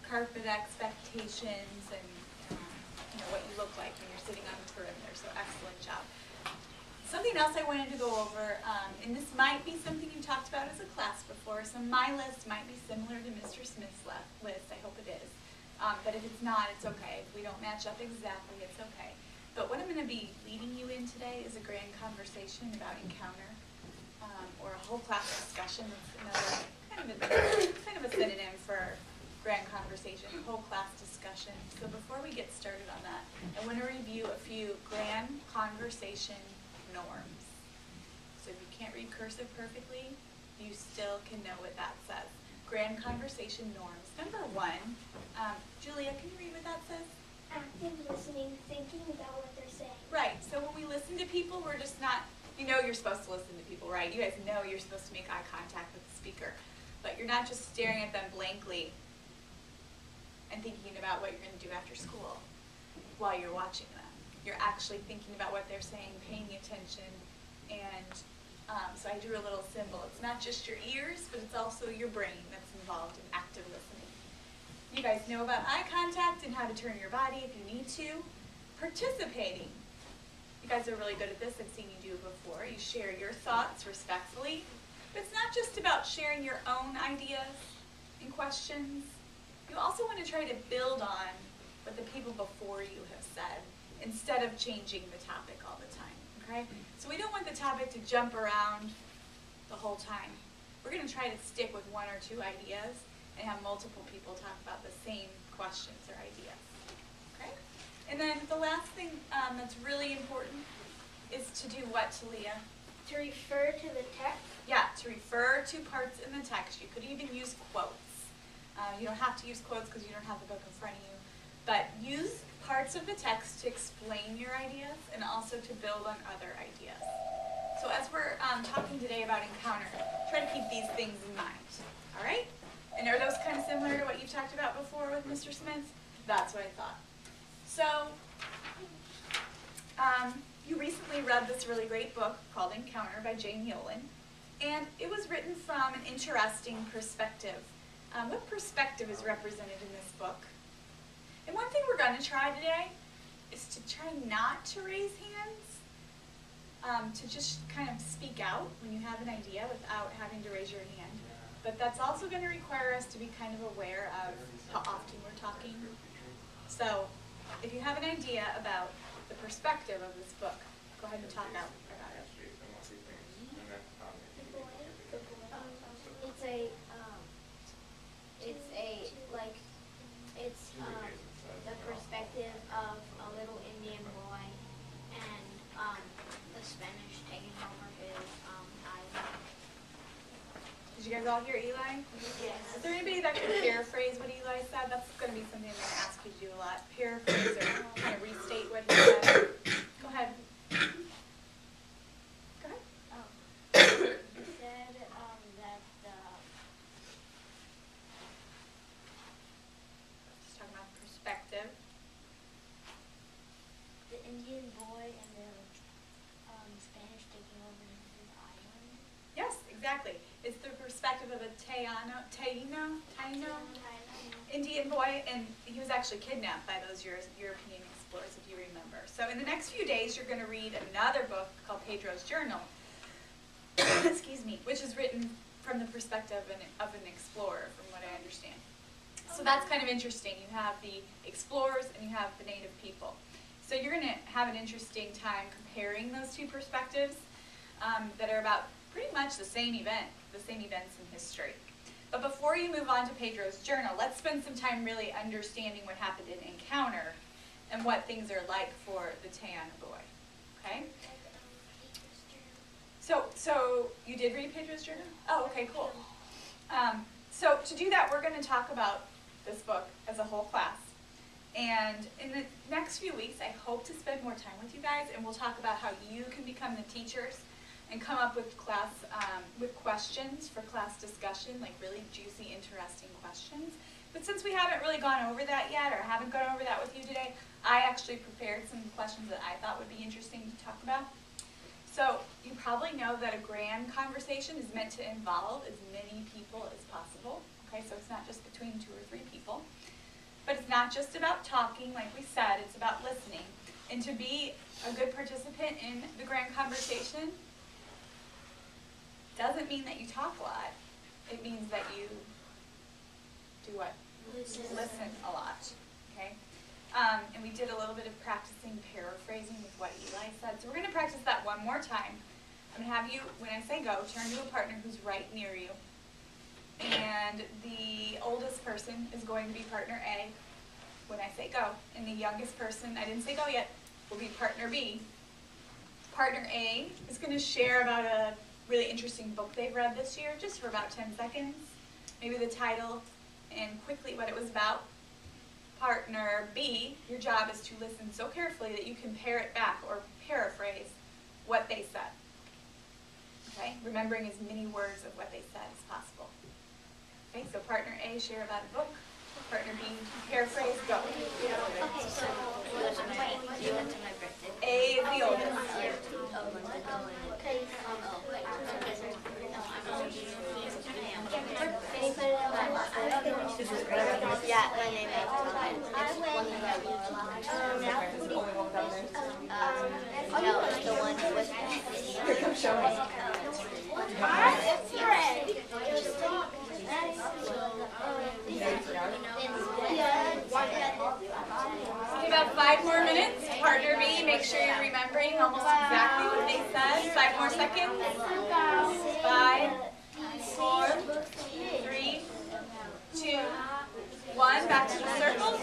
carpet expectations and what you look like when you're sitting on the perimeter. So excellent job. Something else I wanted to go over, and this might be something you talked about as a class before, so my list might be similar to Mr. Smith's list. I hope it is. But if it's not, it's okay. If we don't match up exactly, it's okay. But what I'm going to be leading you in today is a grand conversation about encounter, or a whole class discussion. That's another kind of a synonym for grand conversation, whole class discussion. So before we get started on that, I want to review a few grand conversation norms. So if you can't read cursive perfectly, you still can know what that says. Grand conversation norms. Number 1, Julia, can you read what that says? Active listening, thinking about what they're saying. Right, so when we listen to people, we're just not, you're supposed to listen to people, right? You guys know you're supposed to make eye contact with the speaker, but you're not just staring at them blankly and thinking about what you're going to do after school while you're watching them. You're actually thinking about what they're saying, paying attention, and so I drew a little symbol. It's not just your ears, but it's also your brain that's involved in active listening. You guys know about eye contact and how to turn your body if you need to. Participating. You guys are really good at this. I've seen you do it before. You share your thoughts respectfully. But it's not just about sharing your own ideas and questions. You also want to try to build on what the people before you have said instead of changing the topic all the time, okay? So we don't want the topic to jump around the whole time. We're going to try to stick with 1 or 2 ideas and have multiple people talk about the same questions or ideas, okay? And then the last thing that's really important is to do what, Talia? To refer to the text. Yeah, to refer to parts in the text. You could even use quotes. You don't have to use quotes because you don't have the book in front of you, but use parts of the text to explain your ideas and also to build on other ideas. So as we're talking today about encounter, try to keep these things in mind, all right? And are those kind of similar to what you've talked about before with Mr. Smith? That's what I thought. So you recently read this really great book called Encounter by Jane Yolen, and it was written from an interesting perspective. What perspective is represented in this book? And one thing we're going to try today is to try not to raise hands, to just kind of speak out when you have an idea without having to raise your hand. But that's also going to require us to be kind of aware of how often we're talking. So if you have an idea about the perspective of this book, go ahead and talk out about it. It's the perspective of a little Indian boy and the Spanish taking over his island. Did you guys all hear Eli? Yes. Is there anybody that can paraphrase what Eli said? That's going to be something I'm going to ask you to do a lot. Paraphrase or kind of restate what he said. Go ahead. Go ahead. He said that Just talking about perspective. the Indian boy and the Spanish taking over his island. Yes, exactly. It's the perspective of a Taino Indian boy, and he was actually kidnapped by those European explorers, if you remember. So in the next few days, you're going to read another book called Pedro's Journal, excuse me, which is written from the perspective of an explorer, from what I understand. So that's kind of interesting. You have the explorers and you have the native people. So you're going to have an interesting time comparing those 2 perspectives that are about pretty much the same events in history. But before you move on to Pedro's Journal, let's spend some time really understanding what happened in Encounter and what things are like for the Tayana boy. Okay? So you did read Pedro's Journal? Oh, okay, cool. So to do that, we're going to talk about this book as a whole class. And in the next few weeks, I hope to spend more time with you guys, and we'll talk about how you can become the teachers and come up with with questions for class discussion, like really juicy, interesting questions. But since we haven't really gone over that yet, or haven't gone over that with you today, I actually prepared some questions that I thought would be interesting to talk about. So you probably know that a grand conversation is meant to involve as many people as possible. Okay, so it's not just between 2 or 3 people. not just about talking, like we said, it's about listening. And to be a good participant in the grand conversation doesn't mean that you talk a lot. It means that you do what? Listen a lot, okay? And we did a little bit of practicing paraphrasing with what Eli said. So we're going to practice that one more time. I'm going to have you, when I say go, turn to a partner who's right near you. And the oldest person is going to be partner A when I say go. And the youngest person, I didn't say go yet, will be partner B. Partner A is going to share about a really interesting book they've read this year, just for about 10 seconds. Maybe the title and quickly what it was about. Partner B, your job is to listen so carefully that you can pare it back or paraphrase what they said. Okay, remembering as many words of what they said as possible. Okay, so partner A, share about a book. Partner B, paraphrase, go. Okay, so A is the oldest. Yeah, my name is no, it's the one with Here, come show me. Okay, about 5 more minutes. Partner B, make sure you're remembering almost exactly what they said. 5 more seconds. 5, 4, 3, 2, 1. Back to the circles.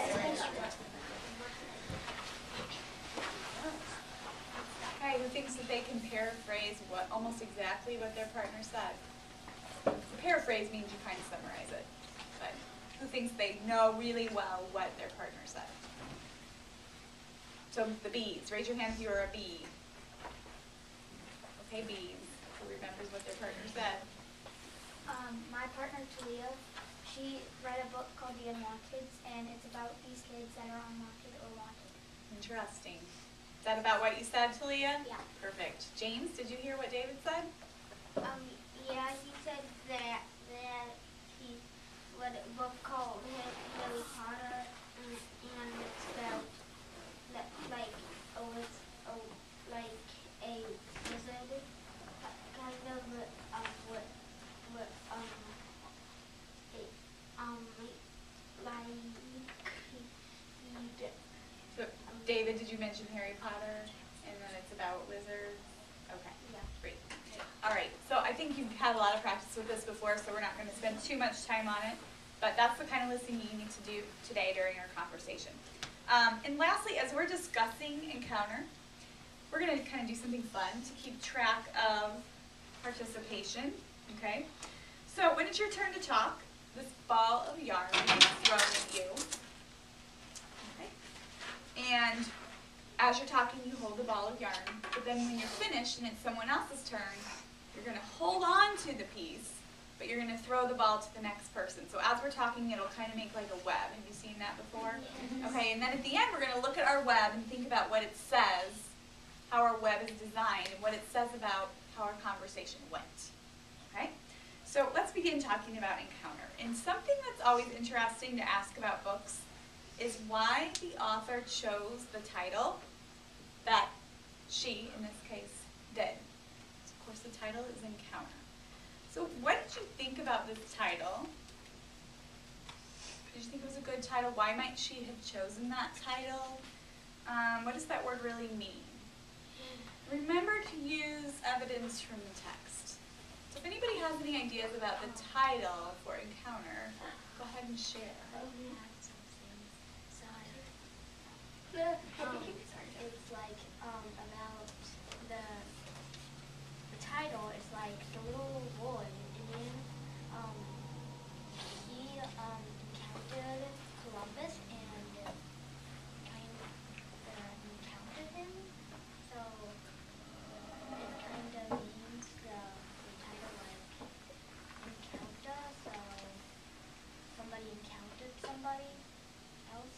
Okay, who thinks that they can paraphrase what almost exactly what their partner said? Paraphrase means you kind of summarize it. But who thinks they know really well what their partner said? So the B's, raise your hand if you're a B. Okay, B's, who remembers what their partner said? My partner Talia, she read a book called The Unwanteds, and it's about these kids that are unwanted or wanted. Interesting. Is that about what you said, Talia? Yeah. Perfect. James, did you hear what David said? Yeah, he said that he read a book called Harry Potter, and it's about like a wizard, kind of So, David, did you mention Harry Potter? And then it's about wizards? Okay. Yeah. Great. All right. So I think you've had a lot of practice with this before, so we're not going to spend too much time on it. But that's the kind of listening you need to do today during our conversation. And lastly, as we're discussing Encounter, we're going to kind of do something fun to keep track of participation. Okay? So when it's your turn to talk, this ball of yarn is thrown at you. Okay? And as you're talking, you hold the ball of yarn. But then when you're finished and it's someone else's turn, you're going to hold on to the piece, but you're going to throw the ball to the next person. So as we're talking, it'll kind of make like a web. Have you seen that before? Yes. Okay, and then at the end, we're going to look at our web and think about what it says, how our web is designed, and what it says about how our conversation went. Okay? So let's begin talking about Encounter. And something that's always interesting to ask about books is why the author chose the title that she, in this case, did. So of course, the title is Encounter. So what did you think about this title? Did you think it was a good title? Why might she have chosen that title? What does that word really mean? Remember to use evidence from the text. So if anybody has any ideas about the title for Encounter, go ahead and share. It's like about the title is like the little boy, and then he encountered Columbus and encountered him. So it kind of means the title like encounter. So somebody encountered somebody else.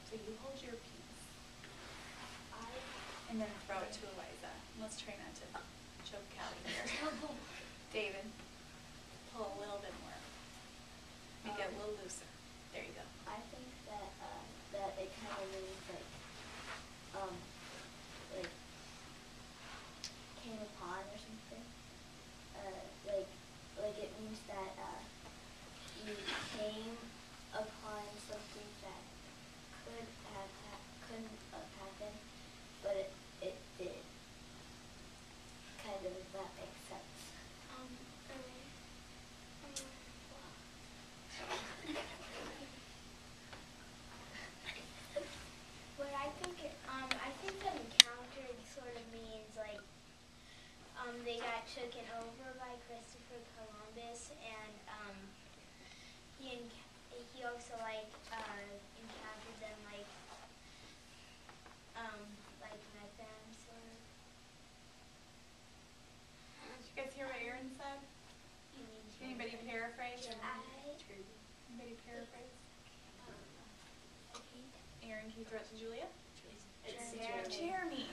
So you hold your piece and then throw it to Eliza. Let's try not to choke Callie here. David, pull a little bit more. Maybe came upon something that couldn't have happened, but it did. Kind of, if that makes sense. What I think that encountered sort of means like they got taken over by Christopher Columbus, and he also like encountered them like met them sort of. Did you guys hear what Aaron said? Did anybody paraphrase? Anybody paraphrase? Aaron, can you throw it to Julia? It's Jeremy.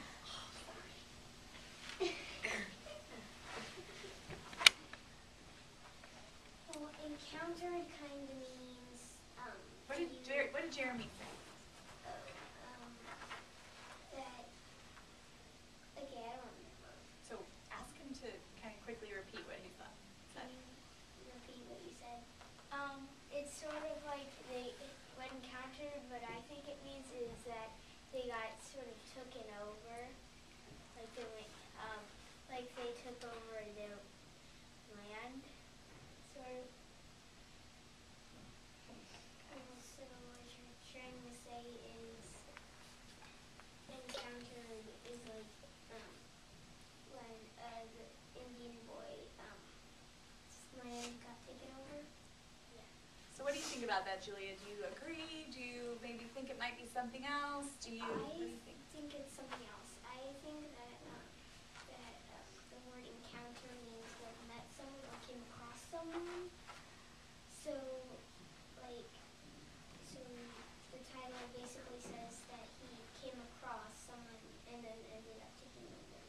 Well, encountered kind of means What did Jeremy say? that. Okay, I don't remember. So ask him to kind of quickly repeat what he said. Can you repeat what you said? It's sort of like they when encountered, but I think it means is that they got sort of taken over, like they went, like they took over their land, sort of. So what you're trying to say is encountered is like when the Indian boy land got taken over. So what do you think about that, Julia? Do you agree? Do you maybe think it might be something else? What do you think? I think it's something else. I think that the word encounter means like met someone or came across someone. So the title basically says that he came across someone and then ended up taking over.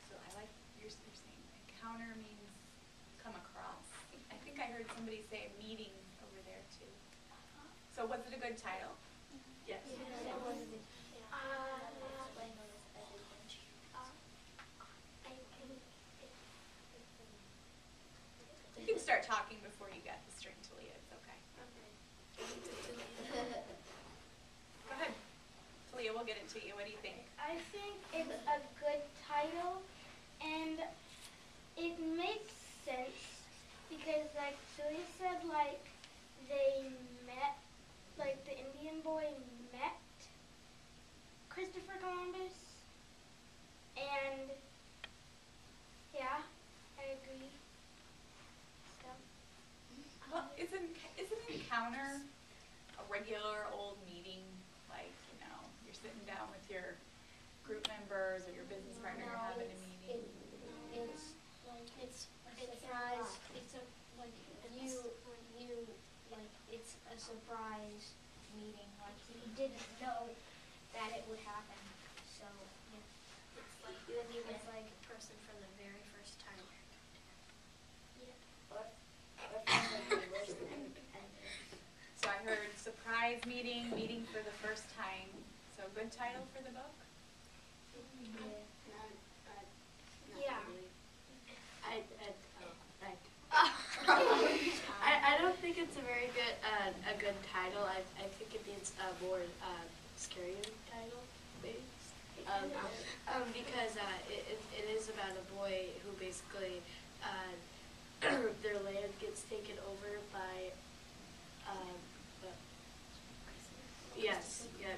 So I like you're saying encounter means come across. I think I heard somebody say a meeting over there too. So was it a good title? Yes. You can start talking before you get the string to Leah. It's okay. Go ahead. Talia, we'll get it to you. What do you think? I think it's a good title, and it makes sense because, like Julia said, like they met, like the Indian boy met Christopher Columbus, and yeah, I agree. So, Well, isn't encounter a regular old meeting? Like, you're sitting down with your group members or your business partner, you're having a meeting. It's a surprise meeting. Like you didn't know that it would happen. So yeah, it's like you meet with like a person for the very first time. So I heard surprise meeting for the first time. So good title for the book? yeah. I don't think it's a very good title. I think it needs a more scary title, maybe. Because it is about a boy who basically their land gets taken over by yes, yeah,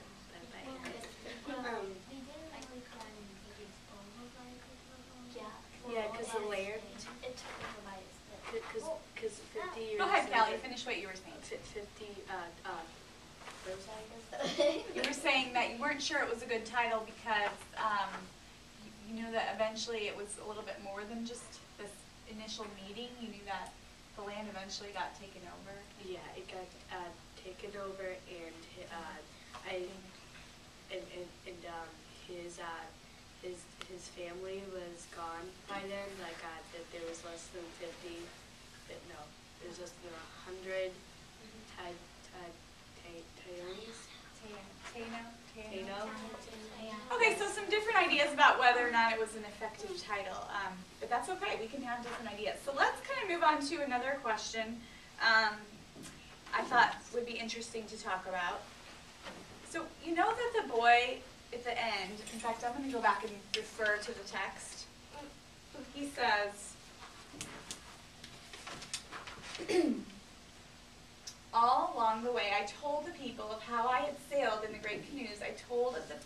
by yeah, because the land. It took over by its Because 50 years. Go ahead, Callie, finish what you were saying. 50, You were saying that you weren't sure it was a good title because you knew that eventually it was a little bit more than just this initial meeting. You knew that the land eventually got taken over. Yeah, it got taken over, and his family was gone by then. Like there was less than 50. No, there was less than 100 Taino. Okay, so some different ideas about whether or not it was an effective title, but that's okay. We can have different ideas. So let's kind of move on to another question. I thought would be interesting to talk about. So you know that the boy at the end, in fact, I'm going to go back and refer to the text. He says, all along the way I told the people of how I had sailed in the great canoes. I told of the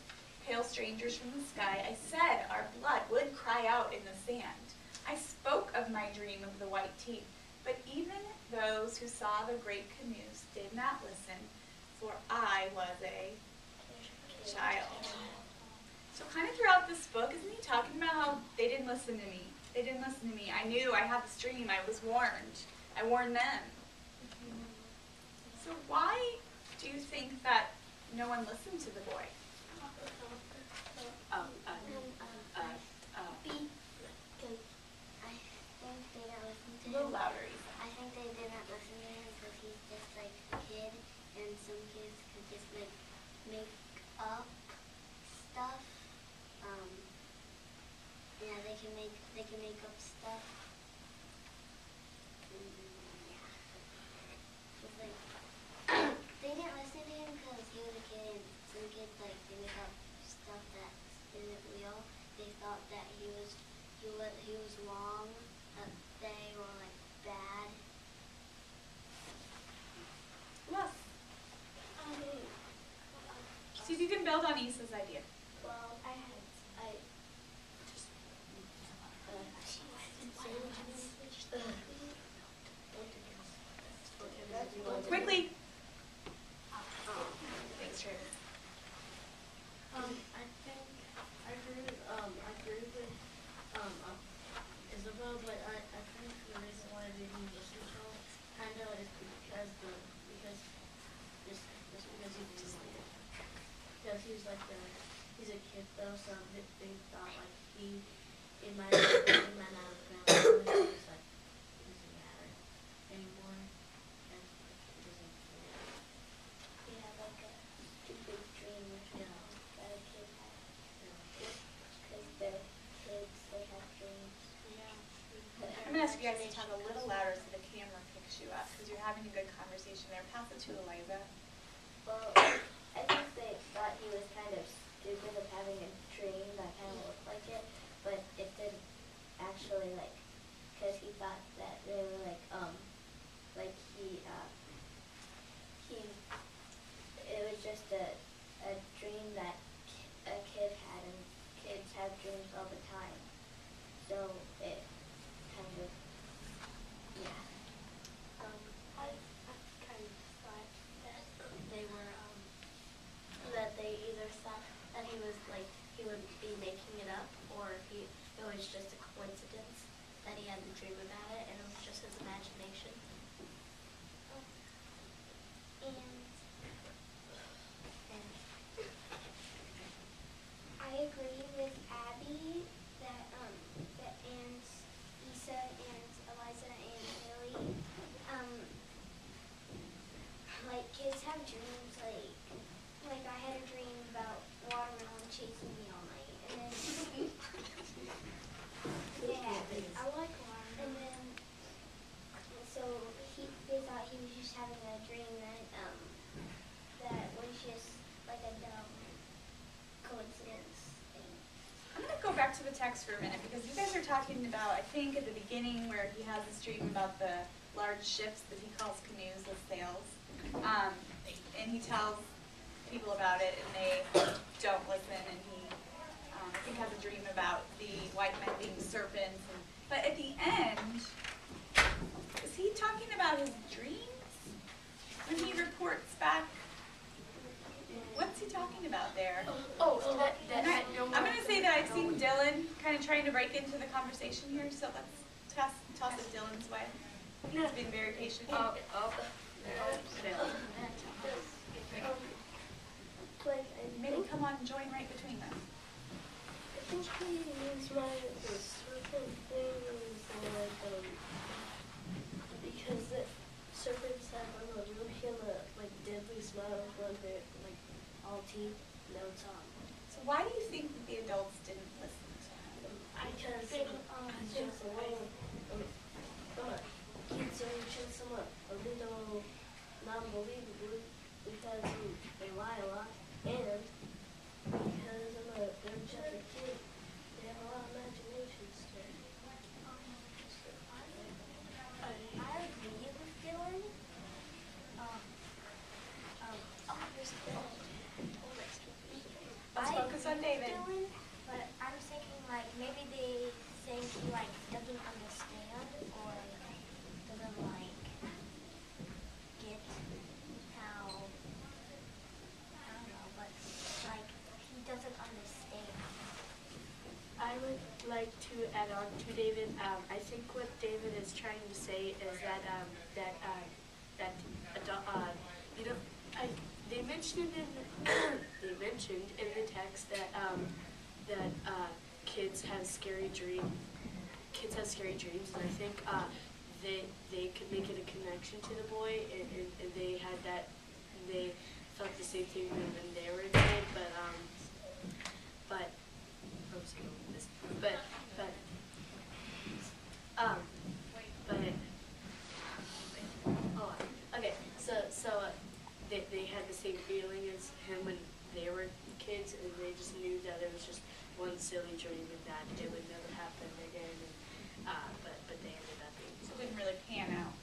pale strangers from the sky. I said our blood would cry out in the sand. I spoke of my dream of the white teeth. But even those who saw the great canoes did not listen, for I was a child. So kind of throughout this book, isn't he talking about how they didn't listen to me? They didn't listen to me. I knew I had this dream. I was warned. I warned them. So why do you think that no one listened to the boy? A little louder, Ethan. I think they didn't listen to him because he's just like a kid, and some kids could just like make up stuff. Yeah, they can make up stuff. Yeah. It's like they didn't listen to him because he was a kid, and some kids like they make up stuff that isn't real. They thought that he was wrong, that they were like bad. Yes. See if you can build on Issa's idea. Well, Quickly. Thanks, Travis. I think I agree with Isabel, but I think the reason why they didn't listen to him kind of is because he's like he's a kid though, so they thought like it might not have been it's like it doesn't matter anymore, and it doesn't care. He had like a stupid dream or something that a kid had. Because they're kids, they have dreams. I'm going to ask you guys to talk a little louder so the camera picks you up because you're having a good conversation there. Pass it to Eliza. Well, I think they thought he was kind of stupid of having a dream that kind of looked like it, but it didn't actually like, because he thought that they were like it was just a dream that a kid had, and kids have dreams all the time, so it kind of, yeah. I kind of thought that they were, that they either thought that he was like, he would be making it up, or it was just a coincidence that he had the dream about it, and it was just his imagination. And I agree with Abby that and Issa and Eliza and Haley, like kids have dreams like I had a dream about watermelon chasing me all night, and then yeah, I like watermelon. and then so they thought he was just having a dream that was just like a dumb coincidence thing. I'm going to go back to the text for a minute because you guys are talking about, I think at the beginning where he has this dream about the large ships that he calls canoes with sails. And he tells people about it and they don't listen, and he I think has a dream about the white men being serpents. But at the end, is he talking about his dreams when he reports back? What's he talking about there? I'm going to say that I've seen Dylan kind of trying to break into the conversation here, so let's toss it Dylan's way. He's been very patient. Maybe come on and join right between them. I think he means by the serpent thing is like, because the serpents have a really deadly smiles when they're like all teeth, no tongue. So why do you think that the adults didn't listen to him? Because it's just the way kids are mention someone a little non-believable because they lie a lot, and because they're just a kid, they have a lot of imagination still. I agree with Dylan. Let's focus on David. Dylan, but I'm thinking like maybe they think he like doesn't understand or doesn't like get how I don't know, but like he doesn't understand. I would like to add on to David. I think what David is trying to say is that you know, they mentioned in the text that kids have scary dreams, and I think they could make it a connection to the boy, and they had that, they felt the same thing when they were a kid, but okay, so they had the same feeling as him when they were kids, and they just knew that it was just one silly dream and that it would never happen again, and, but they ended up being. So it didn't really pan out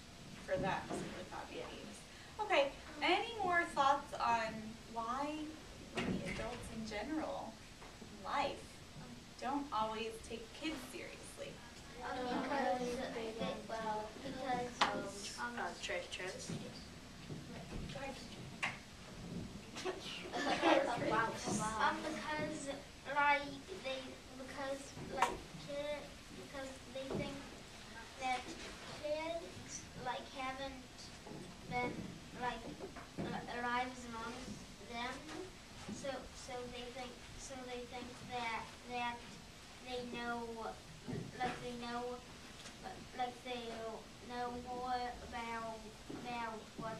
for them, simply thought babies. Okay, any more thoughts on why the adults in general in life don't always take kids seriously? Travis? Because they think that kids like haven't been like alive as long as them, so they think that they know more about what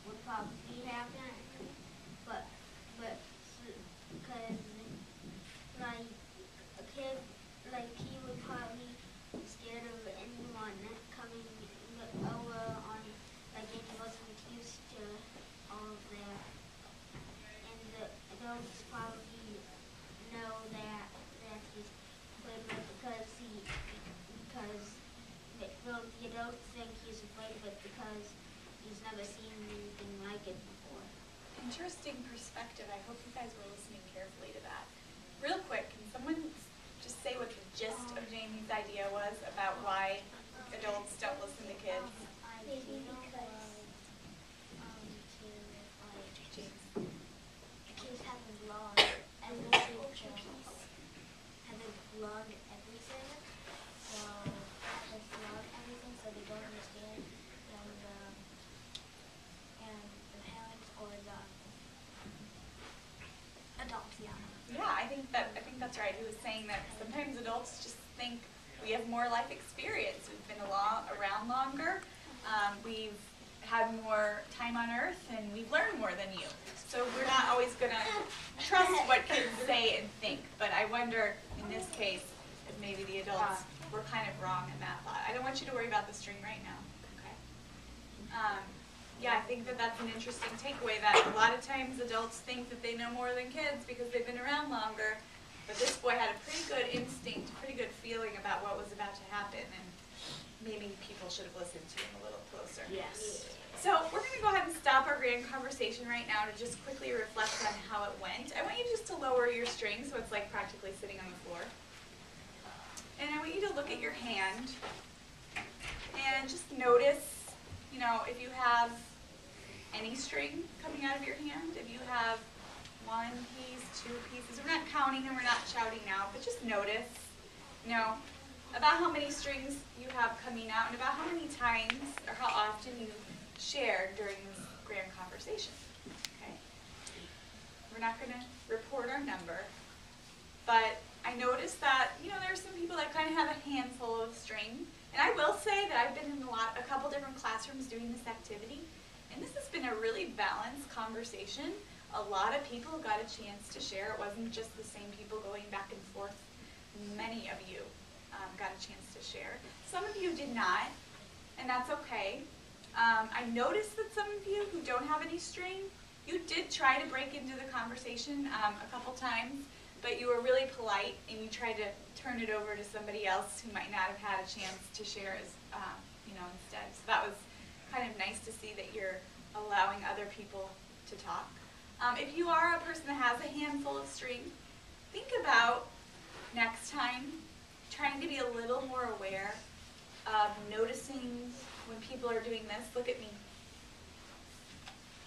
would probably happen, but because like a kid, like he would probably be scared of anyone coming over on, like, and he wasn't used to all of that, and the adults probably know that he's afraid of it because well, the adults think he's afraid of it because he's never seen anything like it before. Interesting perspective. I hope you guys were listening carefully to that. Real quick, can someone just say what the gist of Jamie's idea was about why adults don't listen to kids? Maybe because kids haven't learned everything, so they don't understand, and the parents or the adults, Yeah, I think that's right. He was saying that sometimes adults just think we have more life experience. We've been around longer. We've had more time on Earth, and we've learned more than you. So we're not always going to trust what kids say and think. But I wonder, in this case, if maybe the adults were kind of wrong in that thought. I don't want you to worry about the string right now. Okay. Yeah, I think that's an interesting takeaway, that a lot of times adults think that they know more than kids because they've been around longer, but this boy had a pretty good instinct, pretty good feeling about what was about to happen, and maybe people should have listened to him a little closer. Yes. So we're going to go ahead and stop our grand conversation right now to just quickly reflect on how it went. I want you just to lower your string so it's like practically sitting on the floor. And I want you to look at your hand and just notice, you know, if you have any string coming out of your hand, if you have one piece, two pieces. We're not counting and we're not shouting out, but just notice, you know, about how many strings you have coming out and about how many times or how often you share during this grand conversation. Okay? We're not going to report our number, but I noticed that, you know, there are some people that kind of have a handful of string. And I will say that I've been in a couple different classrooms doing this activity, and this has been a really balanced conversation. A lot of people got a chance to share. It wasn't just the same people going back and forth. Many of you got a chance to share. Some of you did not, and that's okay. I noticed that some of you who don't have any string, you did try to break into the conversation a couple times, but you were really polite and you tried to turn it over to somebody else who might not have had a chance to share as, instead. So that was kind of nice to see that you're allowing other people to talk. If you are a person that has a handful of string, think about next time trying to be a little more aware of noticing when people are doing this. Look at me.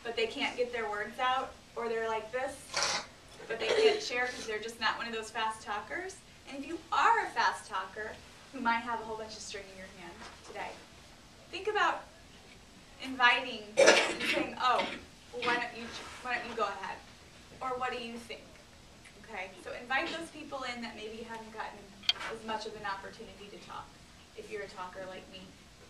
But they can't get their words out, or they're like this, but they can't share because they're just not one of those fast talkers. And if you are a fast talker who might have a whole bunch of string in your hand today, think about inviting and saying, oh, well, why don't you go ahead? Or what do you think? Okay, so invite those people in that maybe haven't gotten as much of an opportunity to talk, if you're a talker like me.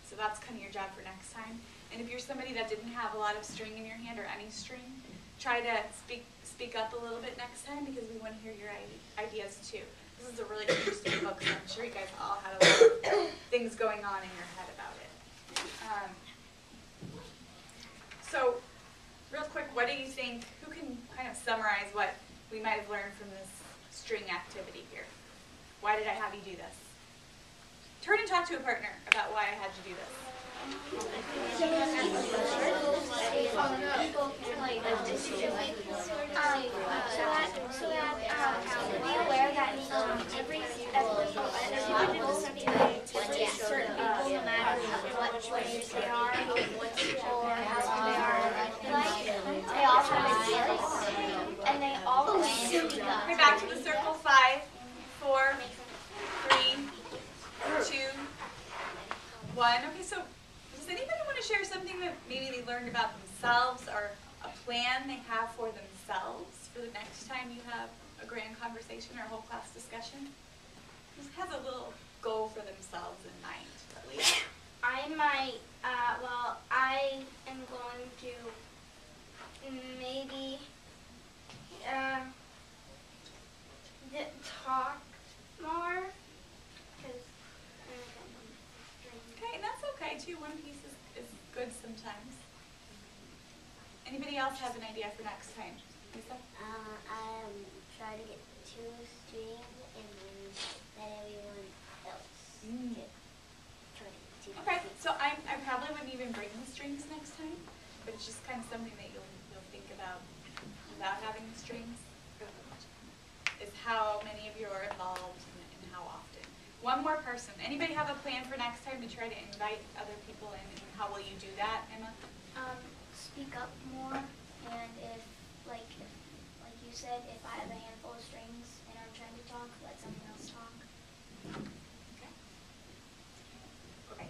So that's kind of your job for next time. And if you're somebody that didn't have a lot of string in your hand or any string, try to speak up a little bit next time because we want to hear your ideas too. This is a really interesting book, so I'm sure you guys all had a lot of things going on in your head about it. So, real quick, what do you think, who can kind of summarize what we might have learned from this string activity here? Why did I have you do this? Turn and talk to a partner about why I had you do this. Be aware that everybody does something to certain people, no matter what age they are or how they are. They all have skills, and they all speak up. Okay, back to the circle. 5, 4, 3, 2, 1. Okay, so does anybody want to share something that maybe they learned about themselves or a plan they have for themselves for the next time you have a grand conversation or a whole class discussion? Who has a little goal for themselves in mind? Leah? I might, I am going to maybe talk more, because Okay, and that's okay too. One piece is good sometimes. Anybody else have an idea for next time? Lisa? I try to get 2 strings and then let everyone else get try to get 2 Okay, strings. so I probably wouldn't even bring the strings next time, but it's just kind of something that you'll think about without having the strings. Is how many of you are involved and how often. One more person. Anybody have a plan for next time to try to invite other people in? And how will you do that, Emma? speak up more, and if you said, if I have a handful of strings and I'm trying to talk, let someone else talk. Okay. Okay.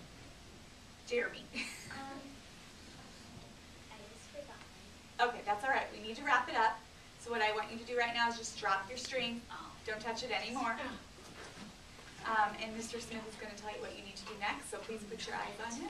Jeremy. I just forgot. Okay, that's all right. We need to wrap it up. So what I want you to do right now is just drop your string. Don't touch it anymore. And Mr. Smith is going to tell you what you need to do next, so please put your eyes on him.